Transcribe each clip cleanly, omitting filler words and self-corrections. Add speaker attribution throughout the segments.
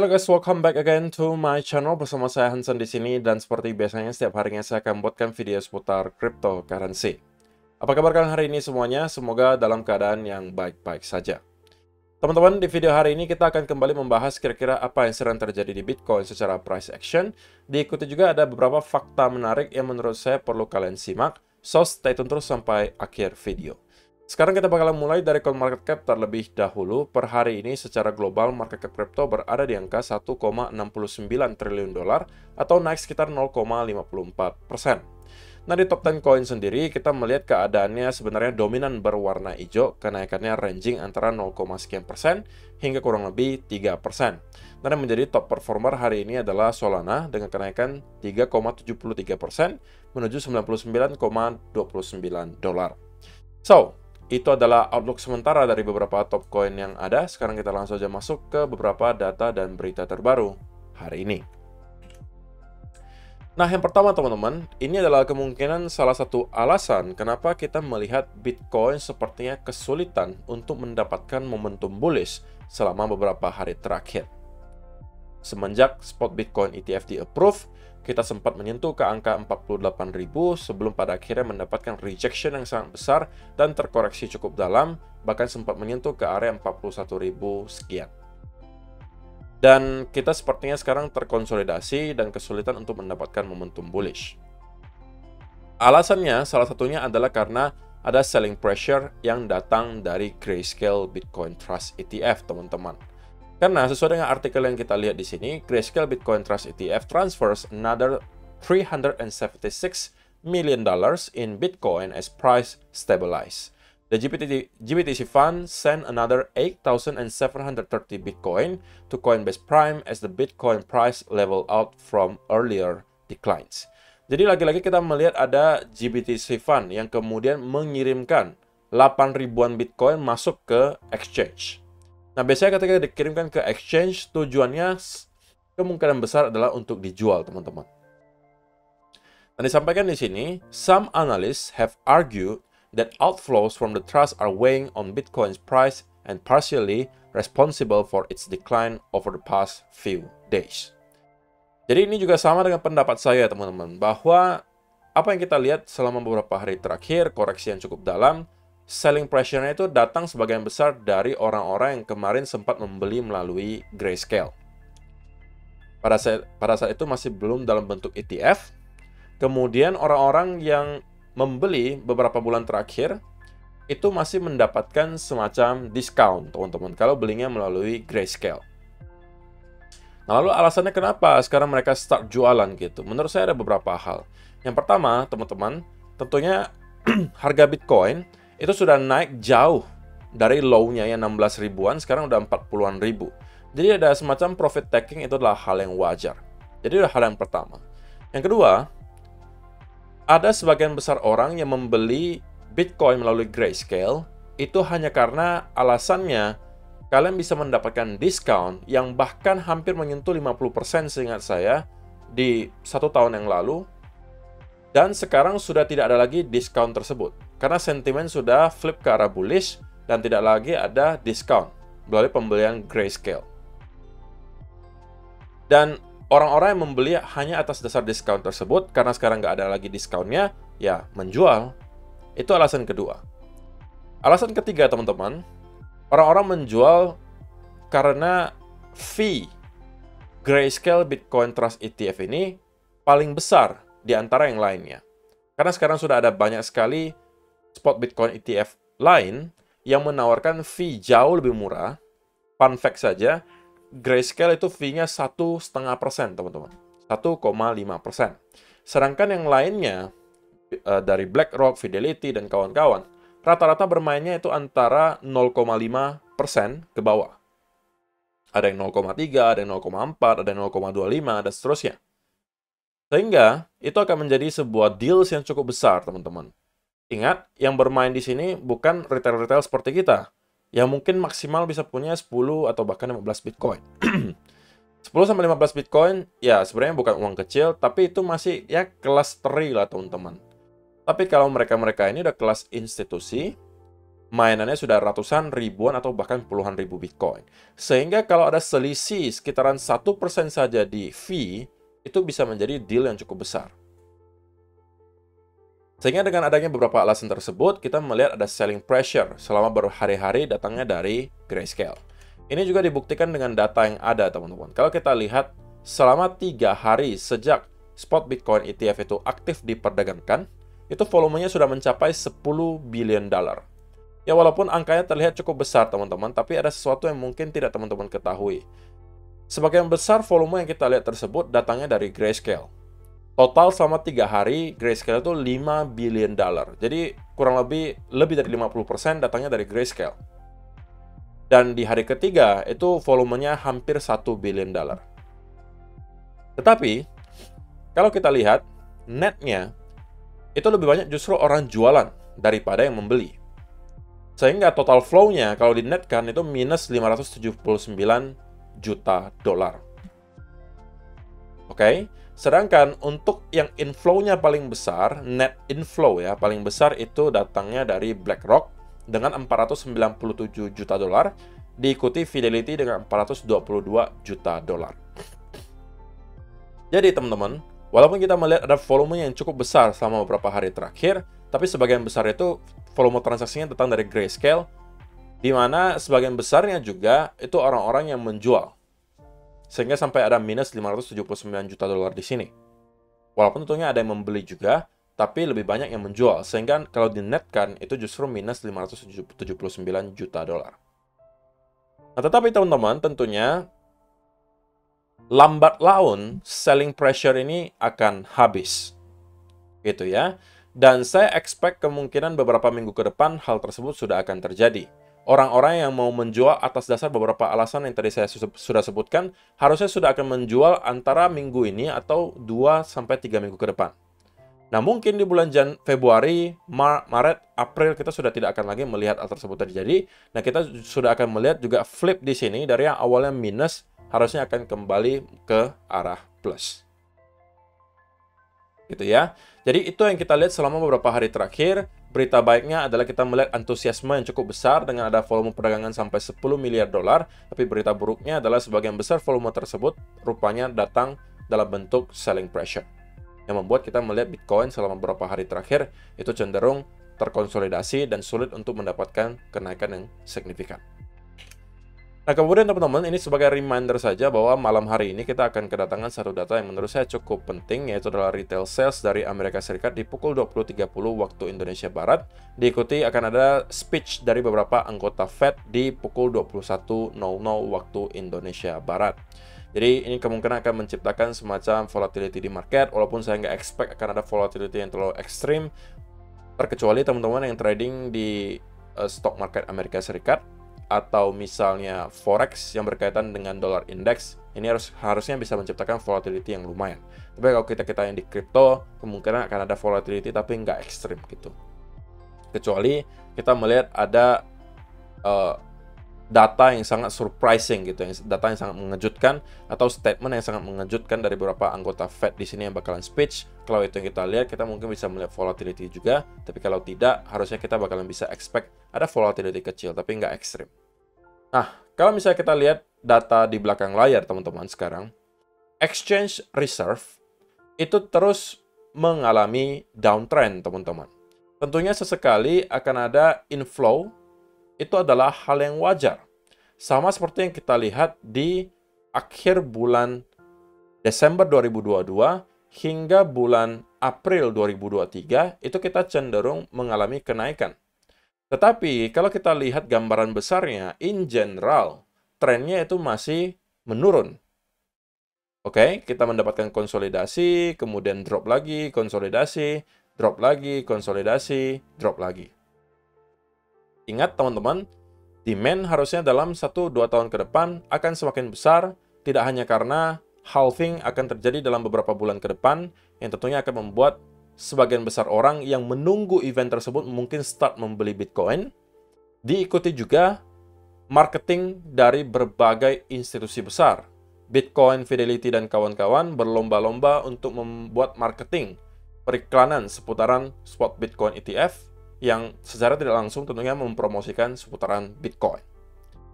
Speaker 1: Halo guys, welcome back again to my channel. Bersama saya Hansen di sini, dan seperti biasanya setiap harinya saya akan buatkan video seputar cryptocurrency. Apa kabar kalian hari ini semuanya? Semoga dalam keadaan yang baik-baik saja. Teman-teman, di video hari ini kita akan kembali membahas kira-kira apa yang sedang terjadi di Bitcoin secara price action. Diikuti juga ada beberapa fakta menarik yang menurut saya perlu kalian simak. So, stay tune terus sampai akhir video. Sekarang kita bakalan mulai dari CoinMarketCap terlebih dahulu. Per hari ini secara global market cap crypto berada di angka 1,69 triliun dolar atau naik sekitar 0,54%. Nah, di top 10 coin sendiri kita melihat keadaannya sebenarnya dominan berwarna hijau, kenaikannya ranging antara 0, sekian persen hingga kurang lebih 3%. Dan yang menjadi top performer hari ini adalah Solana dengan kenaikan 3,73% menuju 99,29 dolar. So, itu adalah outlook sementara dari beberapa top coin yang ada. Sekarang kita langsung saja masuk ke beberapa data dan berita terbaru hari ini. Nah, yang pertama teman-teman, ini adalah kemungkinan salah satu alasan kenapa kita melihat Bitcoin sepertinya kesulitan untuk mendapatkan momentum bullish selama beberapa hari terakhir. Semenjak spot Bitcoin ETF di-approve, kita sempat menyentuh ke angka 48.000 sebelum pada akhirnya mendapatkan rejection yang sangat besar dan terkoreksi cukup dalam, bahkan sempat menyentuh ke area 41.000 sekian. Dan kita sepertinya sekarang terkonsolidasi dan kesulitan untuk mendapatkan momentum bullish. Alasannya salah satunya adalah karena ada selling pressure yang datang dari Grayscale Bitcoin Trust ETF, teman-teman. Karena sesuai dengan artikel yang kita lihat di sini, Grayscale Bitcoin Trust ETF transfers another $376 million in Bitcoin as price stabilize. The GBTC fund sent another 8,730 Bitcoin to Coinbase Prime as the Bitcoin price level out from earlier declines. Jadi lagi-lagi kita melihat ada GBTC fund yang kemudian mengirimkan 8 ribuan Bitcoin masuk ke exchange. Nah, biasanya ketika dikirimkan ke exchange, tujuannya kemungkinan besar adalah untuk dijual, teman-teman. Dan disampaikan di sini, some analysts have argued that outflows from the trust are weighing on Bitcoin's price and partially responsible for its decline over the past few days. Jadi ini juga sama dengan pendapat saya, teman-teman, bahwa apa yang kita lihat selama beberapa hari terakhir, koreksi yang cukup dalam, selling pressure-nya itu datang sebagian besar dari orang-orang yang kemarin sempat membeli melalui Grayscale. Pada saat itu masih belum dalam bentuk ETF. Kemudian orang-orang yang membeli beberapa bulan terakhir itu masih mendapatkan semacam diskon, teman-teman, kalau belinya melalui Grayscale. Nah, lalu alasannya kenapa sekarang mereka start jualan gitu? Menurut saya ada beberapa hal. Yang pertama, teman-teman, tentunya harga Bitcoin itu sudah naik jauh dari low-nya yang 16 ribuan, sekarang udah 40-an ribu. Jadi ada semacam profit taking, itu adalah hal yang wajar. Jadi itu hal yang pertama. Yang kedua, ada sebagian besar orang yang membeli Bitcoin melalui Grayscale, itu hanya karena alasannya kalian bisa mendapatkan diskon yang bahkan hampir menyentuh 50% seingat saya di 1 tahun yang lalu. Dan sekarang sudah tidak ada lagi diskon tersebut. Karena sentimen sudah flip ke arah bullish dan tidak lagi ada diskon melalui pembelian Grayscale. Dan orang-orang yang membeli hanya atas dasar diskon tersebut, karena sekarang nggak ada lagi diskonnya, ya menjual. Itu alasan kedua. Alasan ketiga, teman-teman, orang-orang menjual karena fee Grayscale Bitcoin Trust ETF ini paling besar di antara yang lainnya. Karena sekarang sudah ada banyak sekali spot Bitcoin ETF lain yang menawarkan fee jauh lebih murah. Fun fact saja, Grayscale itu fee-nya 1,5%, teman-teman. 1,5%. Sedangkan yang lainnya, dari BlackRock, Fidelity, dan kawan-kawan, rata-rata bermainnya itu antara 0,5% ke bawah. Ada yang 0,3, ada yang 0,4, ada yang 0,25, dan seterusnya. Sehingga, itu akan menjadi sebuah deals yang cukup besar, teman-teman. Ingat, yang bermain di sini bukan retail-retail seperti kita, yang mungkin maksimal bisa punya 10 atau bahkan 15 Bitcoin. 10-15 Bitcoin, ya sebenarnya bukan uang kecil, tapi itu masih ya kelas teri lah, teman-teman. Tapi kalau mereka-mereka ini udah kelas institusi, mainannya sudah ratusan, ribuan, atau bahkan puluhan ribu Bitcoin. Sehingga kalau ada selisih sekitaran 1% saja di fee, itu bisa menjadi deal yang cukup besar. Sehingga dengan adanya beberapa alasan tersebut, kita melihat ada selling pressure selama berhari-hari datangnya dari Grayscale. Ini juga dibuktikan dengan data yang ada, teman-teman. Kalau kita lihat, selama 3 hari sejak spot Bitcoin ETF itu aktif diperdagangkan, itu volumenya sudah mencapai 10 billion dollar. Ya, walaupun angkanya terlihat cukup besar, teman-teman, tapi ada sesuatu yang mungkin tidak teman-teman ketahui. Sebagian besar volume yang kita lihat tersebut datangnya dari Grayscale. Total selama 3 hari, Grayscale itu 5 billion dollar. Jadi, kurang lebih dari 50% datangnya dari Grayscale. Dan di hari ketiga, itu volumenya hampir 1 billion dollar. Tetapi, kalau kita lihat, netnya, itu lebih banyak justru orang jualan daripada yang membeli. Sehingga total flow-nya kalau dinetkan itu minus 579 juta dolar. Oke, sedangkan untuk yang inflow-nya paling besar, net inflow ya, paling besar itu datangnya dari BlackRock dengan 497 juta dolar, diikuti Fidelity dengan 422 juta dolar. Jadi teman-teman, walaupun kita melihat ada volume yang cukup besar selama beberapa hari terakhir, tapi sebagian besar itu volume transaksinya datang dari Grayscale, di mana sebagian besarnya juga itu orang-orang yang menjual. Sehingga sampai ada minus 579 juta dolar di sini. Walaupun tentunya ada yang membeli juga, tapi lebih banyak yang menjual. Sehingga kalau dinetkan, itu justru minus 579 juta dolar. Nah, tetapi teman-teman, tentunya lambat laun selling pressure ini akan habis. Gitu ya. Dan saya expect kemungkinan beberapa minggu ke depan hal tersebut sudah akan terjadi. Orang-orang yang mau menjual atas dasar beberapa alasan yang tadi saya sudah sebutkan, harusnya sudah akan menjual antara minggu ini atau 2-3 minggu ke depan. Nah, mungkin di bulan Februari, Maret, April, kita sudah tidak akan lagi melihat hal tersebut terjadi. Nah, kita sudah akan melihat juga flip di sini, dari yang awalnya minus, harusnya akan kembali ke arah plus. Gitu ya. Jadi itu yang kita lihat selama beberapa hari terakhir. Berita baiknya adalah kita melihat antusiasme yang cukup besar dengan ada volume perdagangan sampai 10 miliar dolar. Tapi berita buruknya adalah sebagian besar volume tersebut rupanya datang dalam bentuk selling pressure. Yang membuat kita melihat Bitcoin selama beberapa hari terakhir itu cenderung terkonsolidasi dan sulit untuk mendapatkan kenaikan yang signifikan. Nah, kemudian teman-teman, ini sebagai reminder saja bahwa malam hari ini kita akan kedatangan satu data yang menurut saya cukup penting, yaitu adalah retail sales dari Amerika Serikat di pukul 20.30 waktu Indonesia Barat. Diikuti akan ada speech dari beberapa anggota Fed di pukul 21.00 waktu Indonesia Barat. Jadi ini kemungkinan akan menciptakan semacam volatility di market, walaupun saya nggak expect akan ada volatility yang terlalu ekstrim, terkecuali teman-teman yang trading di stock market Amerika Serikat, atau misalnya forex yang berkaitan dengan dollar index, ini harusnya bisa menciptakan volatility yang lumayan. Tapi kalau kita yang di crypto, kemungkinan akan ada volatility tapi nggak ekstrim gitu. Kecuali kita melihat ada data yang sangat surprising gitu, data yang sangat mengejutkan atau statement yang sangat mengejutkan dari beberapa anggota Fed di sini yang bakalan speech. Kalau itu yang kita lihat, kita mungkin bisa melihat volatility juga. Tapi kalau tidak, harusnya kita bakalan bisa expect ada volatility kecil tapi nggak ekstrim. Nah, kalau misalnya kita lihat data di belakang layar teman-teman sekarang, exchange reserve itu terus mengalami downtrend teman-teman. Tentunya sesekali akan ada inflow, itu adalah hal yang wajar. Sama seperti yang kita lihat di akhir bulan Desember 2022 hingga bulan April 2023, itu kita cenderung mengalami kenaikan. Tetapi kalau kita lihat gambaran besarnya, in general, trennya itu masih menurun. Oke, kita mendapatkan konsolidasi, kemudian drop lagi, konsolidasi, drop lagi, konsolidasi, drop lagi. Ingat teman-teman, demand harusnya dalam 1-2 tahun ke depan akan semakin besar, tidak hanya karena halving akan terjadi dalam beberapa bulan ke depan, yang tentunya akan membuat sebagian besar orang yang menunggu event tersebut mungkin start membeli Bitcoin. Diikuti juga marketing dari berbagai institusi besar. Bitcoin, Fidelity, dan kawan-kawan berlomba-lomba untuk membuat marketing periklanan seputaran spot Bitcoin ETF yang secara tidak langsung tentunya mempromosikan seputaran Bitcoin.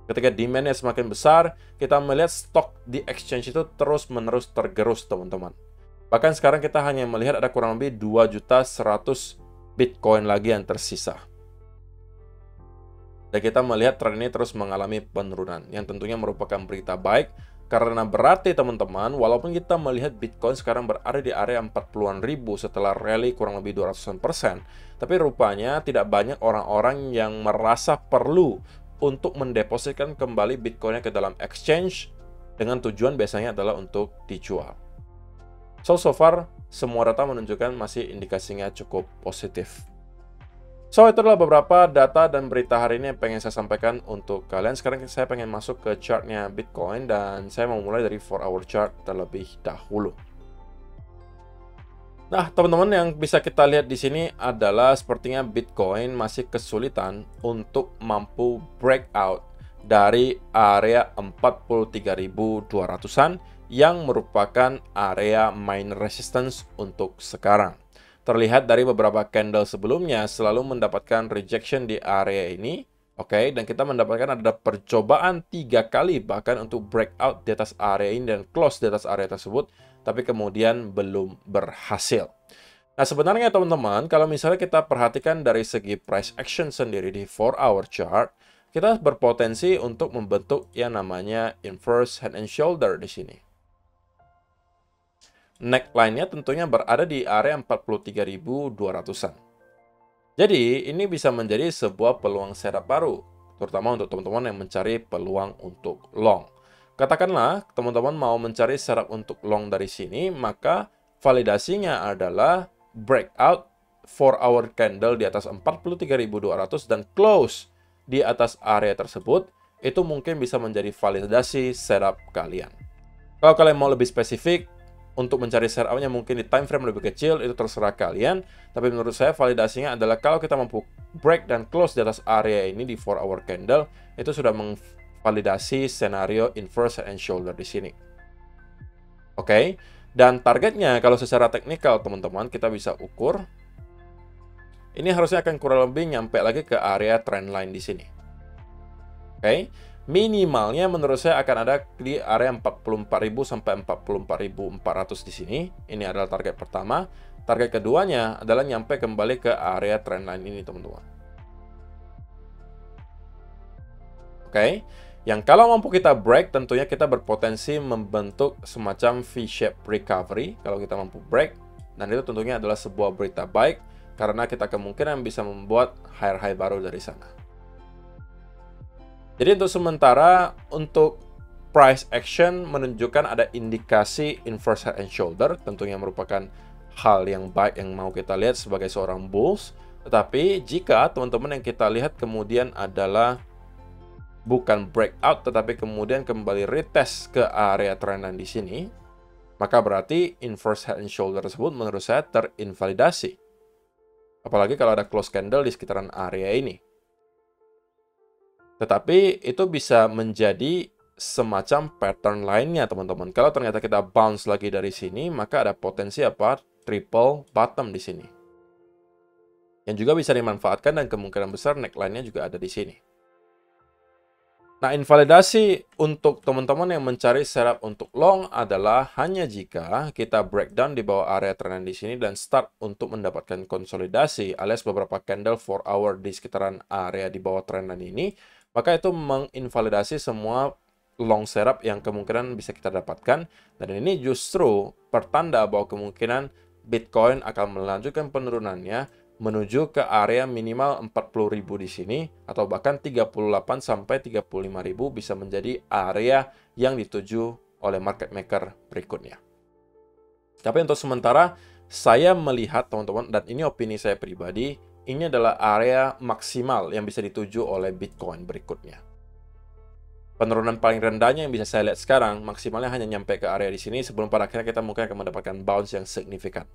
Speaker 1: Ketika demand-nya semakin besar, kita melihat stok di exchange itu terus-menerus tergerus, teman-teman. Bahkan sekarang kita hanya melihat ada kurang lebih 2.100.000 Bitcoin lagi yang tersisa. Dan kita melihat tren ini terus mengalami penurunan, yang tentunya merupakan berita baik, karena berarti teman-teman, walaupun kita melihat Bitcoin sekarang berada di area 40-an ribu setelah rally kurang lebih 200%, tapi rupanya tidak banyak orang-orang yang merasa perlu untuk mendepositkan kembali Bitcoinnya ke dalam exchange dengan tujuan biasanya adalah untuk dijual. So far, semua data menunjukkan masih indikasinya cukup positif. So, itu adalah beberapa data dan berita hari ini yang pengen saya sampaikan untuk kalian. Sekarang saya pengen masuk ke chartnya Bitcoin dan saya mau mulai dari 4-hour chart terlebih dahulu. Nah, teman-teman, yang bisa kita lihat di sini adalah sepertinya Bitcoin masih kesulitan untuk mampu breakout dari area 43.200-an yang merupakan area minor resistance untuk sekarang. Terlihat dari beberapa candle sebelumnya selalu mendapatkan rejection di area ini. Oke, dan kita mendapatkan ada percobaan 3 kali bahkan untuk breakout di atas area ini dan close di atas area tersebut, tapi kemudian belum berhasil. Nah, sebenarnya teman-teman, kalau misalnya kita perhatikan dari segi price action sendiri di 4-hour chart, kita berpotensi untuk membentuk yang namanya inverse head and shoulder di sini. Neckline-nya tentunya berada di area 43.200-an. Jadi, ini bisa menjadi sebuah peluang setup baru, terutama untuk teman-teman yang mencari peluang untuk long. Katakanlah, teman-teman mau mencari setup untuk long dari sini, maka validasinya adalah breakout 4-hour candle di atas 43.200 dan close di atas area tersebut, itu mungkin bisa menjadi validasi setup kalian. Kalau kalian mau lebih spesifik, untuk mencari setup-nya mungkin di time frame lebih kecil, itu terserah kalian. Tapi menurut saya validasinya adalah kalau kita mampu break dan close di atas area ini di 4-hour candle, itu sudah memvalidasi skenario inverse head and shoulder di sini. Oke, dan targetnya kalau secara teknikal teman-teman kita bisa ukur. Ini harusnya akan kurang lebih nyampe lagi ke area trendline di sini. Oke. Minimalnya menurut saya akan ada di area 44.000 sampai 44.400 di sini. Ini adalah target pertama. Target keduanya adalah nyampe kembali ke area trendline ini, teman-teman. Oke. Yang kalau mampu kita break, tentunya kita berpotensi membentuk semacam V-shape recovery kalau kita mampu break. Dan itu tentunya adalah sebuah berita baik karena kita kemungkinan bisa membuat high baru dari sana. Jadi untuk sementara, untuk price action menunjukkan ada indikasi inverse head and shoulder, tentunya merupakan hal yang baik yang mau kita lihat sebagai seorang bulls. Tetapi jika teman-teman yang kita lihat kemudian adalah bukan breakout, tetapi kemudian kembali retest ke area trendline di sini, maka berarti inverse head and shoulder tersebut menurut saya terinvalidasi. Apalagi kalau ada close candle di sekitaran area ini. Tetapi itu bisa menjadi semacam pattern lainnya, teman-teman. Kalau ternyata kita bounce lagi dari sini, maka ada potensi apa? Triple bottom di sini. Yang juga bisa dimanfaatkan dan kemungkinan besar neckline-nya juga ada di sini. Nah, invalidasi untuk teman-teman yang mencari setup untuk long adalah hanya jika kita breakdown di bawah area trendline di sini dan start untuk mendapatkan konsolidasi alias beberapa candle 4 hour di sekitaran area di bawah trendline ini, maka itu menginvalidasi semua long setup yang kemungkinan bisa kita dapatkan. Dan ini justru pertanda bahwa kemungkinan Bitcoin akan melanjutkan penurunannya menuju ke area minimal 40.000 di sini, atau bahkan 38 sampai 35.000 bisa menjadi area yang dituju oleh market maker berikutnya. Tapi untuk sementara, saya melihat teman-teman, dan ini opini saya pribadi, ini adalah area maksimal yang bisa dituju oleh Bitcoin berikutnya. Penurunan paling rendahnya yang bisa saya lihat sekarang, maksimalnya hanya nyampe ke area di sini sebelum pada akhirnya kita mungkin akan mendapatkan bounce yang signifikan.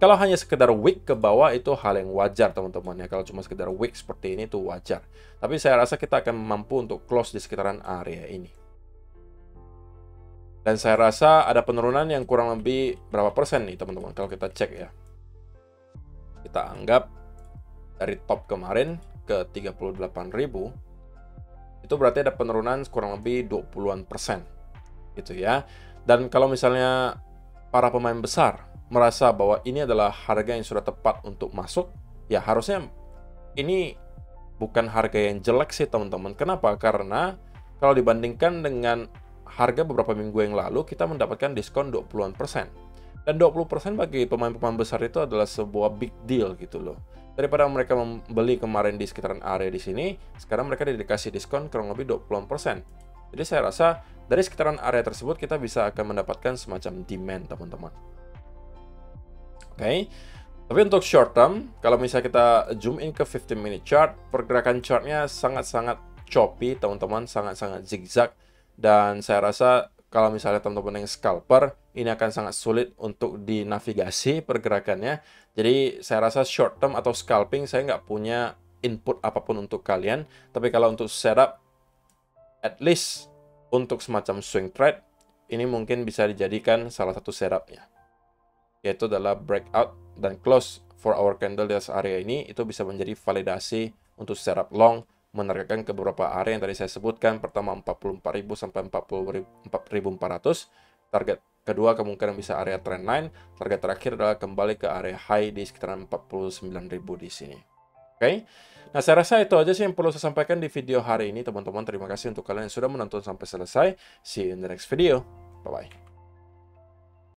Speaker 1: Kalau hanya sekedar wick ke bawah itu hal yang wajar, teman-teman ya. Kalau cuma sekedar wick seperti ini itu wajar. Tapi saya rasa kita akan mampu untuk close di sekitaran area ini. Dan saya rasa ada penurunan yang kurang lebih berapa persen nih, teman-teman, kalau kita cek ya. Kita anggap dari top kemarin ke 38.000, itu berarti ada penurunan kurang lebih 20-an% gitu ya. Dan kalau misalnya para pemain besar merasa bahwa ini adalah harga yang sudah tepat untuk masuk, ya harusnya ini bukan harga yang jelek sih teman-teman. Kenapa? Karena kalau dibandingkan dengan harga beberapa minggu yang lalu, kita mendapatkan diskon 20-an%. Dan 20% bagi pemain-pemain besar itu adalah sebuah big deal gitu loh. Daripada mereka membeli kemarin di sekitaran area di sini, sekarang mereka dikasih diskon kurang lebih 20%. Jadi saya rasa dari sekitaran area tersebut kita bisa akan mendapatkan semacam demand teman-teman. Oke. Tapi untuk short term, kalau misalnya kita zoom in ke 15 minute chart, pergerakan chartnya sangat-sangat choppy teman-teman, sangat-sangat zigzag. Dan saya rasa kalau misalnya teman-teman yang scalper, ini akan sangat sulit untuk dinavigasi pergerakannya. Jadi saya rasa short term atau scalping saya nggak punya input apapun untuk kalian. Tapi kalau untuk setup, at least untuk semacam swing trade, ini mungkin bisa dijadikan salah satu setupnya, yaitu adalah breakout dan close for our candle di atas area ini. Itu bisa menjadi validasi untuk setup long, menargetkan ke beberapa area yang tadi saya sebutkan. Pertama 44.000 sampai 44.400. Target kedua kemungkinan bisa area trendline. Target terakhir adalah kembali ke area high di sekitaran 49.000 di sini. Oke. Nah, saya rasa itu aja sih yang perlu saya sampaikan di video hari ini, teman-teman. Terima kasih untuk kalian yang sudah menonton sampai selesai. See you in the next video. Bye-bye.